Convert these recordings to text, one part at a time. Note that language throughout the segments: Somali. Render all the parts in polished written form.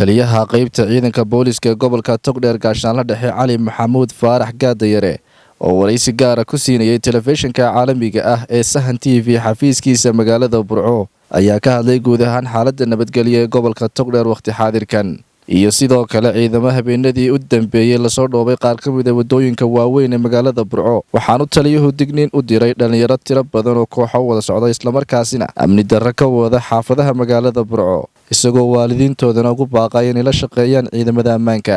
taliyaha qaybta ciidanka booliska gobolka Togdheer gaashaanle dhexe Cali Maxamuud Faarax Gaadayare oo wareysi gaar ah ku siinayay telefishinka caalamiga ah ee Sahan TV xafiiskiisa magaalada Burco ayaa ka hadlay guud ahaan xaaladda nabadgelyo ee gobolka Togdheer waqti xaadirkan iyo sidoo kale ciidamada habeenadii u dambeeyay la soo dhoobay qaar ka mid ah wadooyinka waaweyn ee magaalada Burco waxaanu taliyuhu digniin u diray dhalinyaro tiro badan oo kooxo wada socda isla markaasina amni darro ka wada xaafadaha magaalada Burco isagoo waalidiintoodana ugu baaqay inay la shaqeeyaan ciidamada ammaanka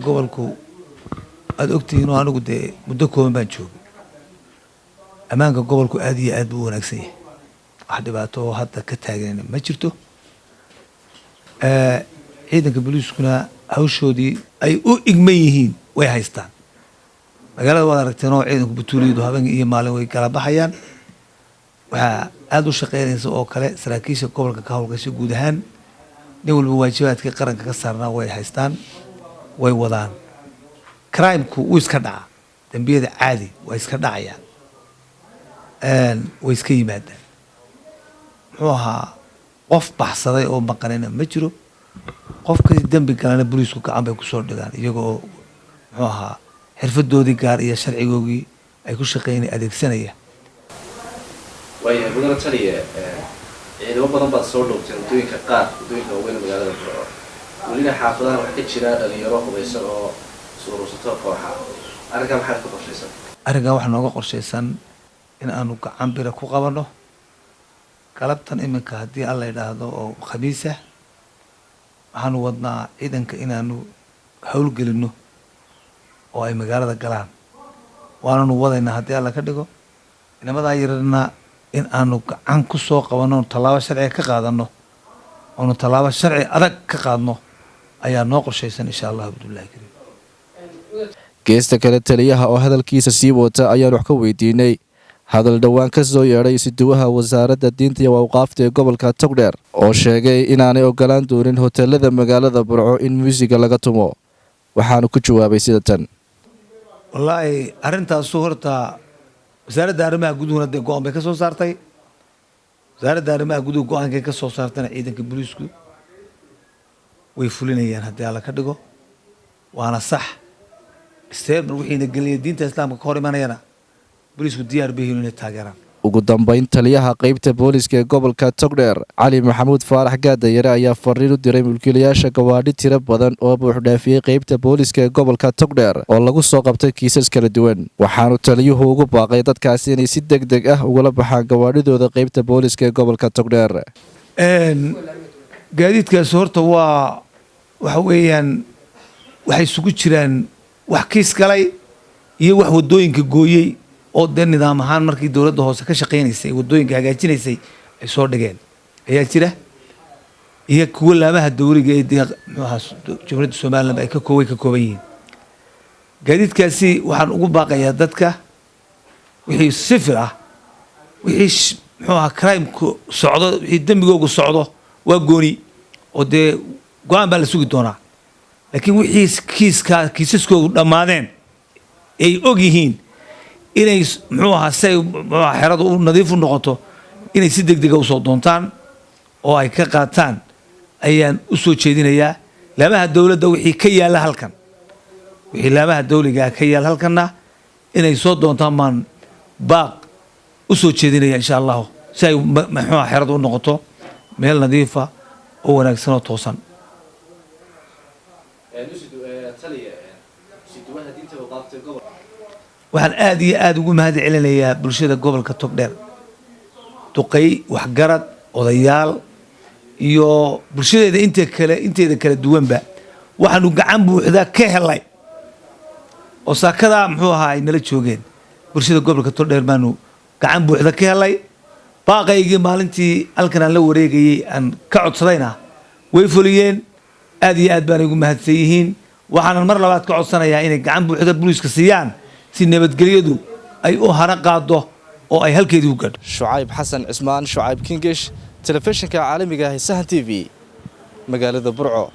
gobolku aad ogtihiin oo anigu muddo kooban baan joogay ammaanka gobolku aad iyo aad buu wanaagsan yahay wax dhibaato hadda ka taagan ma jirto ciidanka booliiskuna hawshoodii ay u igman yihiin way haystaan magaalada waad aragteen oo ciidanku batuuliyadu habeenkii iyo maalin way kala baxayaan waxaa aad u shaqeynaysa oo kale saraakiisha gobolka ka howlgasha guud ahaan nin walba waajibaadka qaranka ka saarnaa way haystaan way wadaan crime-ku wuu iska dhacaa dambiyada caadi waa iska dhacayaan way iska yimaadaan muxuu ahaa qof baxsaday oo maqanina ma jiro qofkii dambi galana booliisku gacan bay kusoo dhigaan iyagoo muxuu ahaa xirfadoodii gaar iyo sharcigoogii ay ku shaqeynay adeegsanaya waayahay mudane taliye ciidamo badan baad soo dhowtay wadooyinka qaar wadooyinka waaweyn magaalada Burco welina xaafadaha waxaa ka jira dhalinyaro hubaysan oo suurursato kooxa arrinkan maxaad ku qorshaysan arrinkan waxaa nooga qorshaysan in aanu gacan bira ku qabanno galabtan iminka haddii alla yidhaahdo oo khamiisa waxaanu wadnaa ciidanka inaanu howlgelinno oo ay magaalada galaan waananu wadaynaa haddii alla ka dhigo inamadaa yararna in aanu gacan ku soo qabanno tallaabo sharciga ka qaadanno oonu tallaabo sharci adag ka qaadno ayaa noo qorshaysan insha allah abdullaahi kariim geesta kale taliyaha oo hadalkiisa sii wata ayaan wax ka weydiinay hadal dhowaan ka soo yeedhay isuduwaha wasaaradda diinta iyo awqaafta ee gobolka Togdheer oo sheegay inaanay ogolaan doonin hoteelada magaalada Burco in muusiga laga tumo waxaanu ku jawaabay sida tan wallaahi arrintaas horta wasaaradda arrimaha guduhuna go'aan bay ka soo saartay wasaaradda arrimaha guduhu go'aankay ka soo saartayna ciidanka booliisku way fulinayaan haddii alla ka dhigo waana sax isteemar wixiina gelinaya diinta islaamka ka hor imanayana booliisku diyaar bay yihiin inay taageeraan ugu dambeyn taliyaha qaybta booliska ee gobolka Togdheer Cali Maxamuud Faarax Gaadayare ayaa fariin u diray mulkiilayaasha gawaadhi tiro badan oo buuxdhaafiyay qaybta booliska ee gobolka Togdheer oo lagu soo qabtay kiisas kala duwan waxaanu taliyuhu ugu baaqay dadkaasi inay si degdeg ah ugala baxaan gawaadhidooda qaybta booliska ee gobolka Togdheer gaadiidkaas horta waxa weeyaan waxay isugu jiraan wax kiis galay iyo wax wadooyinka gooyey oo nidaam ahaan markii dowladda hoose ka shaqeynaysay wadooyinka hagaajinaysay ay soo dhigeen ayaa jira iyo kuwa laamaha dowliga ee Jamhuuriyadda Soomaaliland ay ka kooban yihiin gaadiidkaasi waxaan ugu baaqayaa dadka wixii sifir ah wixii muxuu ahaa crime-ku socdo wixii dambigoogu socdo waa gooni oo go'aan baa la sugi doonaa laakiin wixii kiisaskoodu dhammaadeen ay og yihiin inay muxuu ahaa say xeradu u nadiif u noqoto inay si degdega u soo doontaan oo ay ka qaataan ayaan u soo jeedinayaa laamaha dowladda wixii ka yaalla halkan wixii laamaha dowliga ka yaal halkanna inay soo doontaan maan baaq u soo jeedinaya insha allahu si ay muxuu ahaa xeradu u noqoto meel nadiifa oo wanaagsan oo toosan waxaan aad iyo aad ugu mahad celinayaa bulshada gobolka Togdheer duqay waxgarad odayaal iyo bulshadeeda inteeda kala duwanba waxaanu gacan buuxda ka helay oo saakada muxuu ahaa ay nala joogeen bulshada gobolka Togdheer baanu gacan buuxda ka helay baaqaygii maalintii halkan aan la wareegayay aan ka codsadayna way fuliyeen aad iyo aad baan ugu mahadsan yihiin waxaan mar labaad ka codsanayaa inay gacan buuxda booliiska siiyaan si nabadgelyadu ay u hara qaado oo ay halkeedii u gaadho Shucayb Xasan Cismaan Shucayb Kingish telefishinka caalamiga ah Sahan TV magaalada Burco.